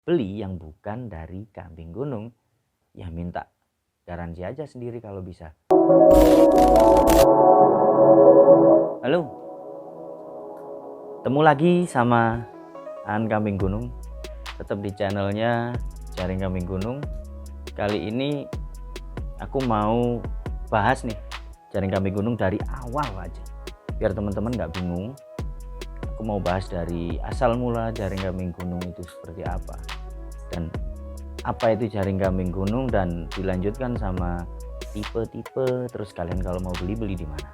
beli yang bukan dari kambing gunung, ya minta garansi aja sendiri kalau bisa. Halo, ketemu lagi sama Aan Kambing Gunung, tetap di channelnya Jaring Kambing Gunung. Kali ini aku mau bahas nih Jaring Kambing Gunung dari awal aja, biar teman-teman nggak bingung. Aku mau bahas dari asal mula Jaring Kambing Gunung itu seperti apa, dan apa itu Jaring Kambing Gunung, dan dilanjutkan sama tipe-tipe. Terus kalian kalau mau beli di mana.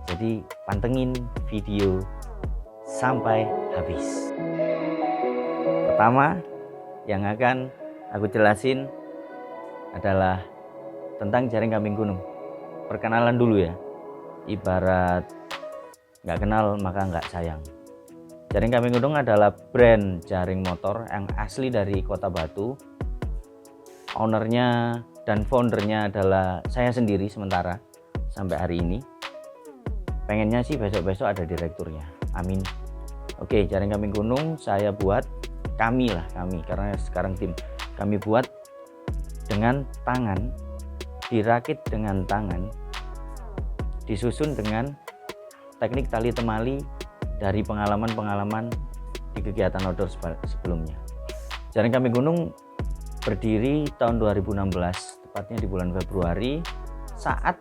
Jadi pantengin video sampai habis. Pertama yang akan aku jelasin adalah tentang Jaring Kambing Gunung. Perkenalan dulu ya, ibarat nggak kenal maka nggak sayang. Jaring Kambing Gunung adalah brand jaring motor yang asli dari Kota Batu. Ownernya dan foundernya adalah saya sendiri sementara sampai hari ini. Pengennya sih besok-besok ada direkturnya, amin. Oke, Jaring Kambing Gunung saya buat, kami karena sekarang tim, kami buat dengan tangan, dirakit dengan tangan, disusun dengan teknik tali temali dari pengalaman-pengalaman di kegiatan outdoor sebelumnya. Jaring Kambing Gunung berdiri tahun 2016, tepatnya di bulan Februari, saat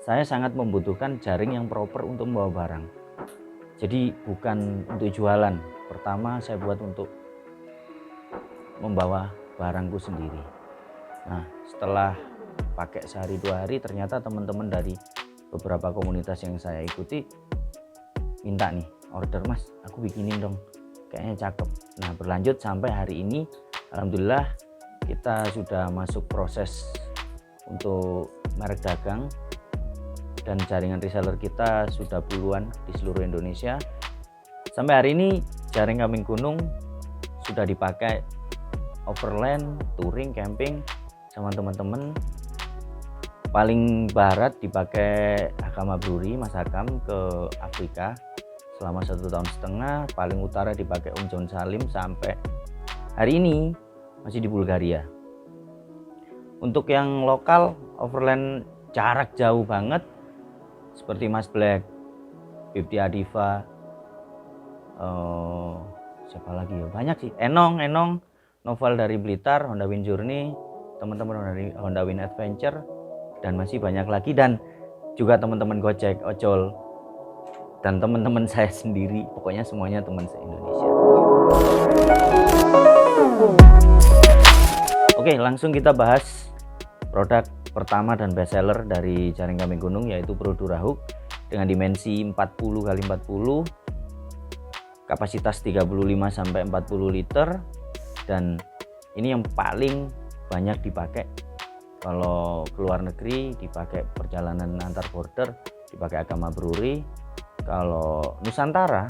saya sangat membutuhkan jaring yang proper untuk membawa barang. Jadi bukan untuk jualan. Pertama saya buat untuk membawa barangku sendiri. Nah, setelah pakai sehari dua hari, ternyata teman-teman dari beberapa komunitas yang saya ikuti minta nih, order, mas aku bikinin dong, kayaknya cakep. Nah, berlanjut sampai hari ini, alhamdulillah kita sudah masuk proses untuk merek dagang, dan jaringan reseller kita sudah puluhan di seluruh Indonesia. Sampai hari ini Jaring Kambing Gunung sudah dipakai overland, touring, camping sama teman-teman. Paling barat dipakai Hakam Mabruri, Mas Hakam, ke Afrika selama 1,5 tahun. Paling utara dipakai Om John Salim sampai hari ini masih di Bulgaria. Untuk yang lokal overland jarak jauh banget seperti Mas Black, Bibti Adiva, siapa lagi ya, banyak sih, Enong, Novel dari Blitar, Honda Wind Journey, teman-teman dari Honda Wind Adventure, dan masih banyak lagi, dan juga teman-teman Gojek, Ojol, dan teman-teman saya sendiri. Pokoknya semuanya teman se-Indonesia. Oke, langsung kita bahas produk pertama dan best seller dari Jaring Kambing Gunung, yaitu Pro Durahook dengan dimensi 40x40, kapasitas 35-40 liter, dan ini yang paling banyak dipakai kalau keluar negeri, dipakai perjalanan antar border, dipakai Hakam Mabruri. Kalau Nusantara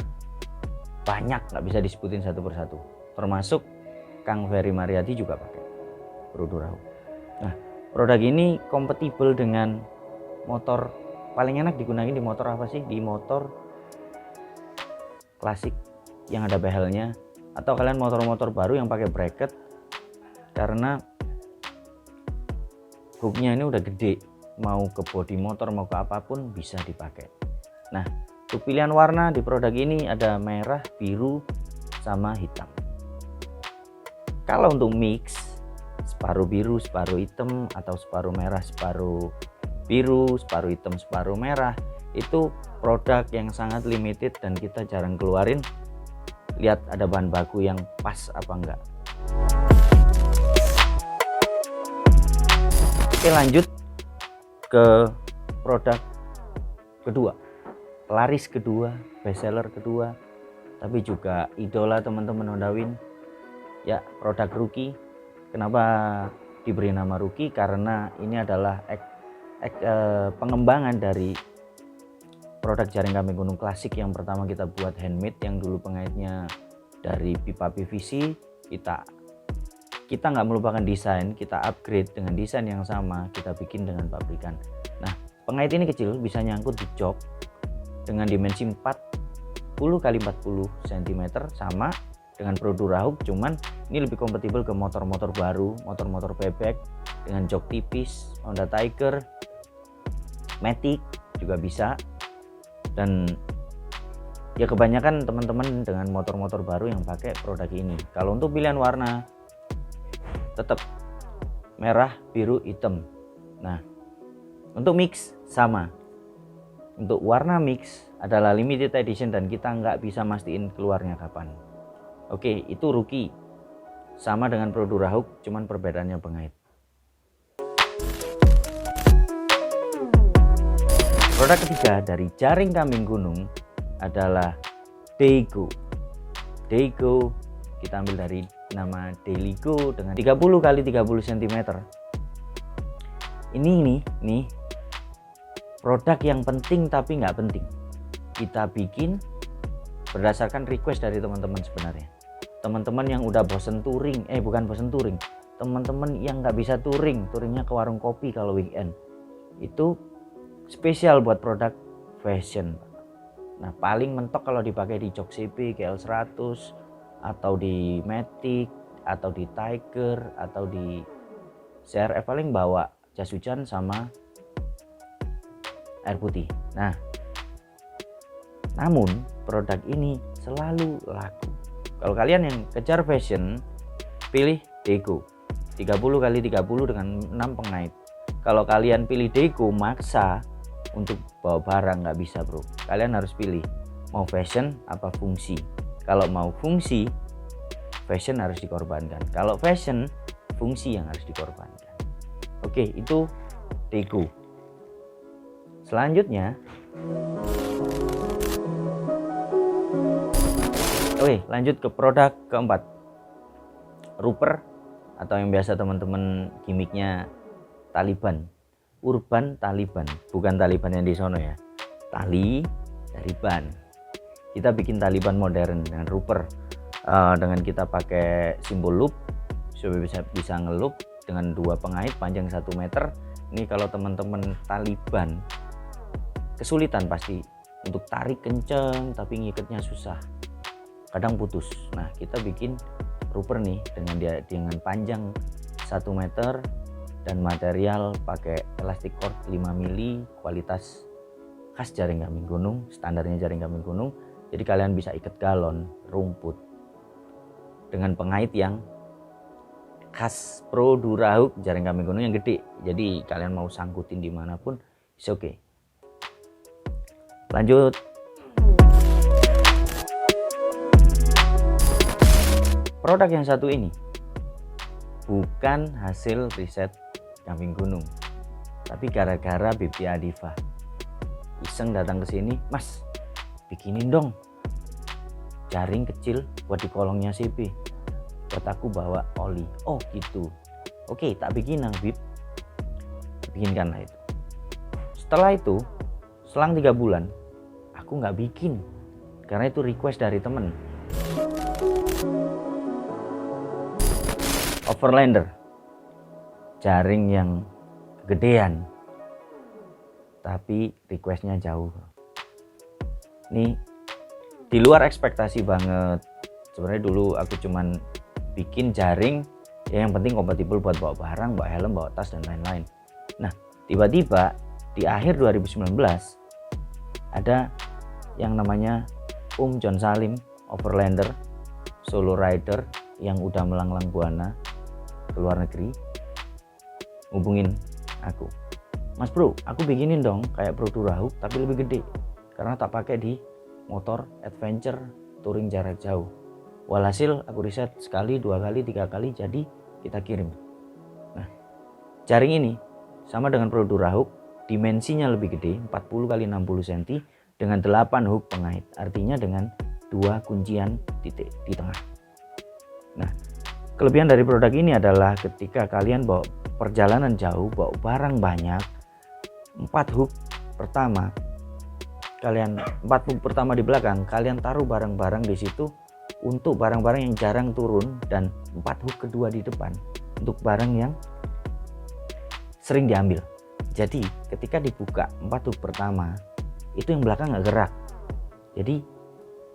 banyak, nggak bisa disebutin satu persatu, termasuk Kang Ferry Mariadi juga pakai Pro Durahook. Nah, produk ini kompatibel dengan motor. Paling enak digunakan di motor apa sih? Di motor klasik yang ada behelnya, atau kalian motor-motor baru yang pakai bracket, karena hooknya ini udah gede, mau ke bodi motor mau ke apapun bisa dipakai. Nah, untuk pilihan warna di produk ini ada merah, biru, sama hitam. Kalau untuk mix, separuh biru separuh hitam, atau separuh merah separuh biru, separuh hitam separuh merah, itu produk yang sangat limited dan kita jarang keluarin. Lihat ada bahan baku yang pas apa enggak. Oke, lanjut ke produk kedua, laris kedua, bestseller kedua, tapi juga idola teman-teman Honda Wind, ya, produk Rookie. Kenapa diberi nama Rookie? Karena ini adalah pengembangan dari produk Jaring Kambing Gunung klasik yang pertama kita buat handmade, yang dulu pengaitnya dari pipa PVC. Kita nggak melupakan desain, kita upgrade dengan desain yang sama, kita bikin dengan pabrikan. Nah, pengait ini kecil, bisa nyangkut di jok dengan dimensi 40x40 cm, sama dengan produk Rahuk, cuman ini lebih kompatibel ke motor-motor baru, motor-motor bebek dengan jok tipis, Honda Tiger, Matic juga bisa. Dan ya kebanyakan teman-teman dengan motor-motor baru yang pakai produk ini. Kalau untuk pilihan warna tetap merah, biru, hitam. Nah, untuk mix sama. Untuk warna mix adalah limited edition dan kita nggak bisa mastiin keluarnya kapan. Oke, itu Rookie. Sama dengan produk Rahuk, cuman perbedaannya pengait. Produk ketiga dari jaring kambing gunung adalah Daygo. Daygo kita ambil dari nama Dayligo dengan 30 x 30 cm. Ini nih produk yang penting tapi nggak penting. Kita bikin berdasarkan request dari teman-teman sebenarnya. Teman-teman yang udah bosen touring, bukan bosen touring, teman-teman yang nggak bisa touringnya ke warung kopi kalau weekend, itu spesial buat produk fashion. Nah, paling mentok kalau dipakai di jok CP, GL100, atau di Matic, atau di Tiger, atau di CRF, paling bawa jas hujan sama air putih. Nah, namun produk ini selalu laku. Kalau kalian yang kejar fashion, pilih Daygo 30 x 30 dengan 6 pengait. Kalau kalian pilih Daygo maksa untuk bawa barang, nggak bisa bro. Kalian harus pilih mau fashion apa fungsi. Kalau mau fungsi, fashion harus dikorbankan. Kalau fashion, fungsi yang harus dikorbankan. Oke, itu Daygo. Selanjutnya, lanjut ke produk keempat, Rooper, atau yang biasa teman-teman gimmicknya Taliban. Urban Taliban, bukan Taliban yang di sono ya. Tali dari ban. Kita bikin Taliban modern dengan Rooper, dengan kita pakai simbol loop supaya bisa ngeloop dengan 2 pengait panjang 1 meter. Ini kalau teman-teman Taliban kesulitan pasti untuk tarik kenceng tapi ngikatnya susah, kadang putus. Nah, kita bikin Rooper nih dengan panjang 1 meter dan material pakai elastic cord 5 mili, kualitas khas jaring kambing gunung, standarnya jaring kambing gunung. Jadi kalian bisa ikat galon, rumput dengan pengait yang khas produk Rahuk jaring kambing gunung yang gede. Jadi kalian mau sangkutin dimanapun, it's okay. Lanjut, produk yang satu ini bukan hasil riset kambing gunung, tapi gara-gara Bibi Adifa iseng datang ke sini, Mas bikinin dong jaring kecil buat di kolongnya CP, buat aku bawa oli. Oh gitu, oke tak bikin Bib, bikinkanlah itu. Setelah itu selang 3 bulan aku nggak bikin karena itu request dari temen. Overlander, jaring yang gedean tapi requestnya jauh. Ini di luar ekspektasi banget. Sebenarnya dulu aku cuman bikin jaring ya yang penting kompatibel buat bawa barang, bawa helm, bawa tas dan lain-lain. Nah, tiba-tiba di akhir 2019 ada yang namanya John Salim, Overlander solo rider yang udah melanglang buana ke luar negeri, hubungin aku, Mas bro, aku bikinin dong kayak produk Rahuk tapi lebih gede karena tak pakai di motor adventure touring jarak jauh. Walhasil aku riset sekali, 2 kali, 3 kali, jadi kita kirim. Nah, jaring ini sama dengan produk Rahuk, dimensinya lebih gede, 40 x 60 cm dengan 8 hook pengait, artinya dengan 2 kuncian titik di tengah. Nah, kelebihan dari produk ini adalah ketika kalian bawa perjalanan jauh, bawa barang banyak, 4 hook pertama di belakang, kalian taruh barang-barang di situ untuk barang-barang yang jarang turun, dan 4 hook kedua di depan untuk barang yang sering diambil. Jadi ketika dibuka 4 hook pertama itu yang belakang nggak gerak, jadi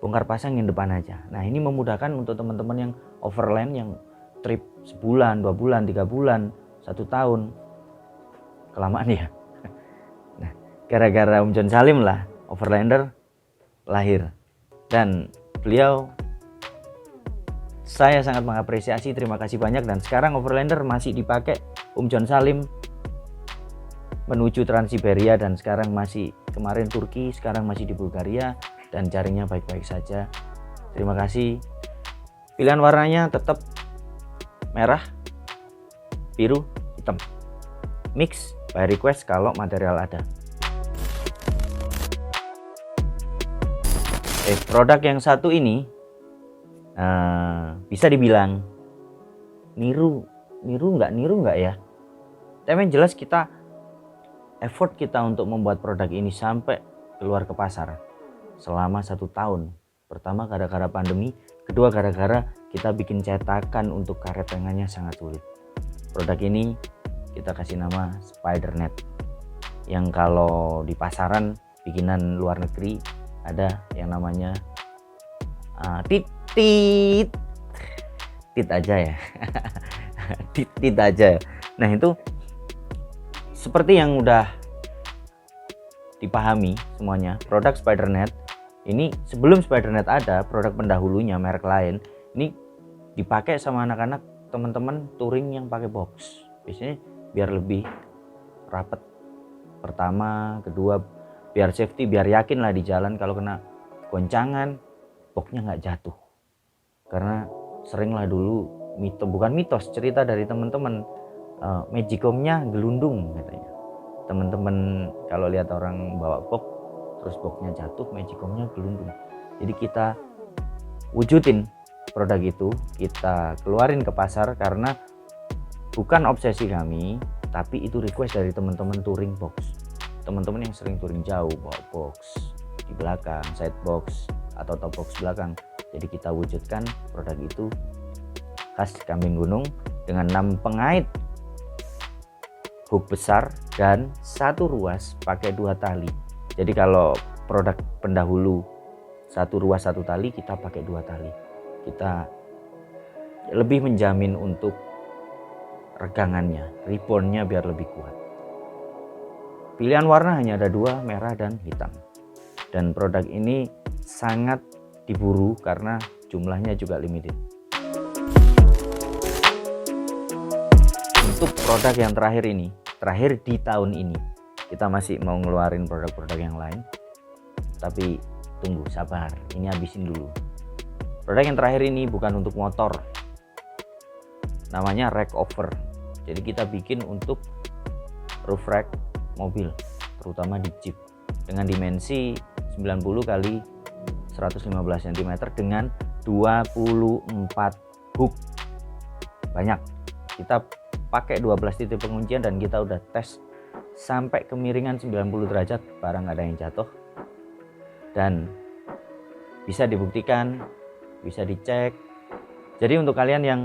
bongkar pasang yang depan aja. Nah ini memudahkan untuk teman-teman yang overland, yang trip sebulan, 2 bulan, 3 bulan, 1 tahun, kelamaan ya. Nah gara-gara Om John Salim lah Overlander lahir, dan beliau saya sangat mengapresiasi, terima kasih banyak. Dan sekarang Overlander masih dipakai Om John Salim menuju Trans Siberia, dan sekarang masih kemarin Turki, sekarang masih di Bulgaria, dan jaringnya baik-baik saja. Terima kasih. Pilihan warnanya tetap merah, biru, hitam, mix by request kalau material ada. Produk yang satu ini bisa dibilang niru nggak ya, tapi yang jelas kita effort kita untuk membuat produk ini sampai keluar ke pasar selama 1 tahun. Pertama gara-gara pandemi, kedua gara-gara kita bikin cetakan untuk karet tengahnya sangat sulit. Produk ini kita kasih nama Spidernet, yang kalau di pasaran bikinan luar negeri ada yang namanya tit aja ya. tit aja. Nah itu seperti yang udah dipahami semuanya, produk Spidernet ini sebelum Spidernet ada, produk pendahulunya merek lain ini dipakai sama anak-anak teman-teman touring yang pakai box. Biasanya biar lebih rapet, pertama, kedua biar safety, biar yakin lah di jalan kalau kena goncangan boxnya nggak jatuh. Karena sering lah dulu mitos, cerita dari teman-teman, magicomnya gelundung katanya. Teman-teman kalau lihat orang bawa box terus boxnya jatuh, magicomnya gelundung. Jadi kita wujudin produk itu, kita keluarin ke pasar karena bukan obsesi kami, tapi itu request dari teman-teman touring box. Teman-teman yang sering touring jauh bawa box di belakang, side box atau top box belakang. Jadi kita wujudkan produk itu khas kambing gunung dengan 6 pengait hook besar dan 1 ruas pakai 2 tali. Jadi kalau produk pendahulu 1 ruas 1 tali, kita pakai 2 tali. Kita lebih menjamin untuk regangannya, reboundnya biar lebih kuat. Pilihan warna hanya ada 2, merah dan hitam. Dan produk ini sangat diburu karena jumlahnya juga limited. Untuk produk yang terakhir di tahun ini, kita masih mau ngeluarin produk-produk yang lain, tapi tunggu, sabar, ini habisin dulu. Produk yang terakhir ini bukan untuk motor, namanya rack over. Jadi kita bikin untuk roof rack mobil, terutama di Jeep, dengan dimensi 90 kali 115 cm dengan 24 hook. Banyak. Kita pakai 12 titik penguncian dan kita udah tes sampai kemiringan 90 derajat, barang nggak ada yang jatuh. Dan bisa dibuktikan, bisa dicek. Jadi untuk kalian yang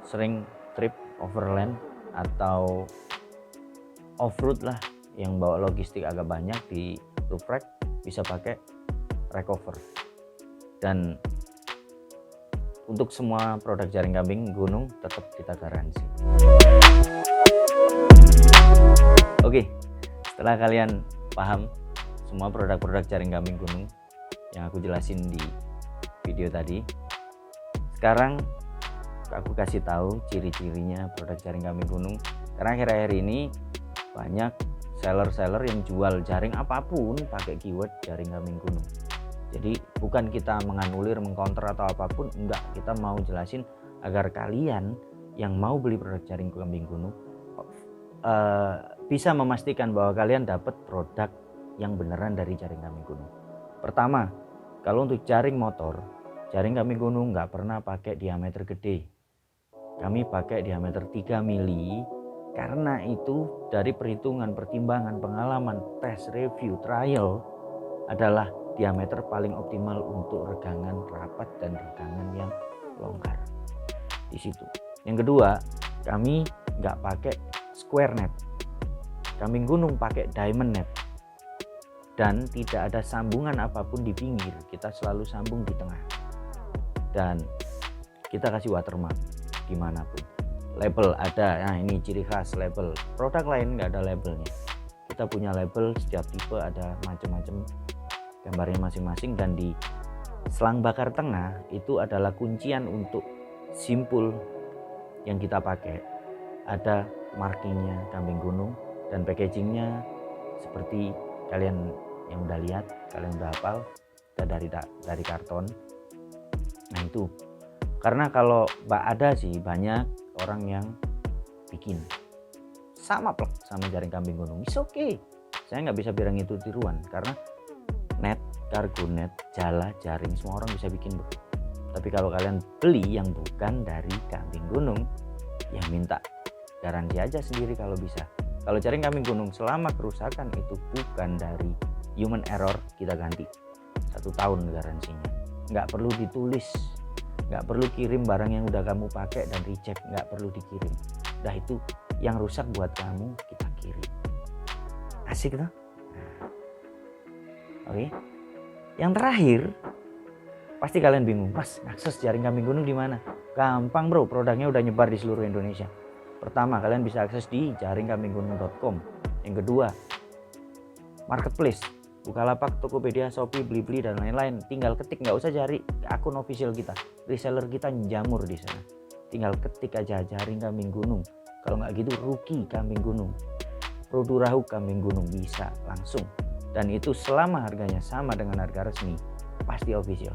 sering trip overland atau off-road lah, yang bawa logistik agak banyak di roof rack, bisa pakai rack over. Dan untuk semua produk jaring kambing gunung tetap kita garansi. Oke, setelah kalian paham semua produk-produk jaring kambing gunung yang aku jelasin di video tadi, sekarang aku kasih tahu ciri-cirinya produk jaring kambing gunung. Karena akhir-akhir ini banyak seller-seller yang jual jaring apapun pakai keyword jaring kambing gunung. Jadi bukan kita menganulir, mengcounter atau apapun, enggak. Kita mau jelasin agar kalian yang mau beli produk jaring kambing gunung bisa memastikan bahwa kalian dapat produk yang beneran dari jaring kambing gunung. Pertama, kalau untuk jaring motor, jaring kambing gunung nggak pernah pakai diameter gede. Kami pakai diameter 3 mili karena itu dari perhitungan, pertimbangan, pengalaman, tes, review, trial adalah diameter paling optimal untuk regangan rapat dan regangan yang longgar di situ. Yang kedua, kami nggak pakai square net. Kambing gunung pakai diamond net. dan tidak ada sambungan apapun di pinggir, kita selalu sambung di tengah. Dan kita kasih watermark dimanapun. Label ada, nah ini ciri khas label. Produk lain nggak ada labelnya. Kita punya label, setiap tipe ada macam-macam gambarnya masing-masing, dan di selang bakar tengah itu adalah kuncian untuk simpul yang kita pakai. Ada markingnya kambing gunung, dan packagingnya seperti kalian yang udah lihat, kalian udah hafal, dari karton. Nah itu karena kalau ada sih banyak orang yang bikin sama plek sama jaring kambing gunung, it's okay, saya nggak bisa bilang itu tiruan, karena net, kargo net, jala, jaring, semua orang bisa bikin bro. Tapi kalau kalian beli yang bukan dari kambing gunung, ya minta garansi aja sendiri kalau bisa. Kalau jaring kambing gunung selama kerusakan itu bukan dari human error, kita ganti 1 tahun garansinya. Nggak perlu ditulis, nggak perlu kirim barang yang udah kamu pakai dan reject, nggak perlu dikirim. Udah itu yang rusak buat kamu kita kirim. Asik tuh. Oke. Yang terakhir, pasti kalian bingung, Mas, akses jaring kambing gunung di mana? Gampang bro, produknya udah nyebar di seluruh Indonesia. Pertama, kalian bisa akses di jaringkambinggunung.com. Yang kedua, marketplace, Bukalapak, Tokopedia, Shopee, Blibli dan lain-lain. Tinggal ketik, nggak usah cari akun official kita. Reseller kita jamur di sana. Tinggal ketik aja jaring kambing gunung. Kalau nggak gitu Ruki kambing gunung, Produrahu kambing gunung, bisa langsung. Dan itu selama harganya sama dengan harga resmi, pasti official.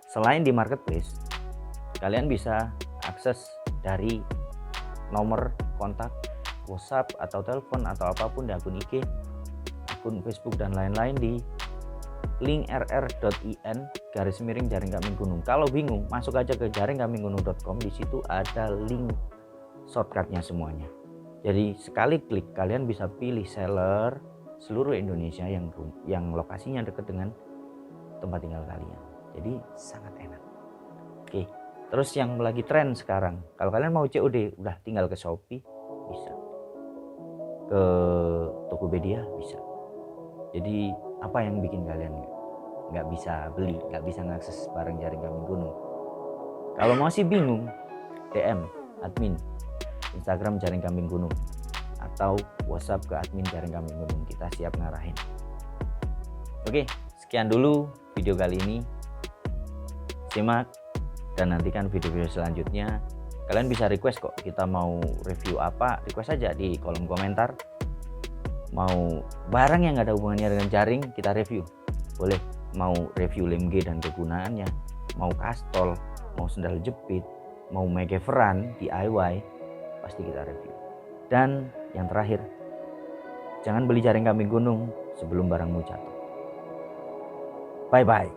Selain di marketplace, kalian bisa akses dari nomor kontak WhatsApp atau telepon atau apapun di akun IG, akun Facebook dan lain-lain di link rr.in/jaring kambing gunung. Kalau bingung, masuk aja ke jaringkambinggunung.com, di situ ada link shortcutnya semuanya. Jadi sekali klik kalian bisa pilih seller seluruh Indonesia yang lokasinya dekat dengan tempat tinggal kalian. Jadi sangat enak. Oke. Terus yang lagi tren sekarang, kalau kalian mau COD, udah tinggal ke Shopee bisa, ke Tokopedia bisa. Jadi apa yang bikin kalian nggak bisa beli, nggak bisa ngakses barang jaring kambing gunung? Kalau masih bingung, DM admin Instagram jaring kambing gunung atau WhatsApp ke admin jaring kambing gunung, kita siap ngarahin. Oke, sekian dulu video kali ini. Simak dan nantikan video-video selanjutnya. Kalian bisa request kok, kita mau review apa, request aja di kolom komentar. Mau barang yang gak ada hubungannya dengan jaring, kita review, boleh. Mau review lem G dan kegunaannya, mau kastol, mau sendal jepit, mau megeveran DIY, pasti kita review. Dan yang terakhir, jangan beli jaring kambing gunung sebelum barangmu jatuh. Bye bye.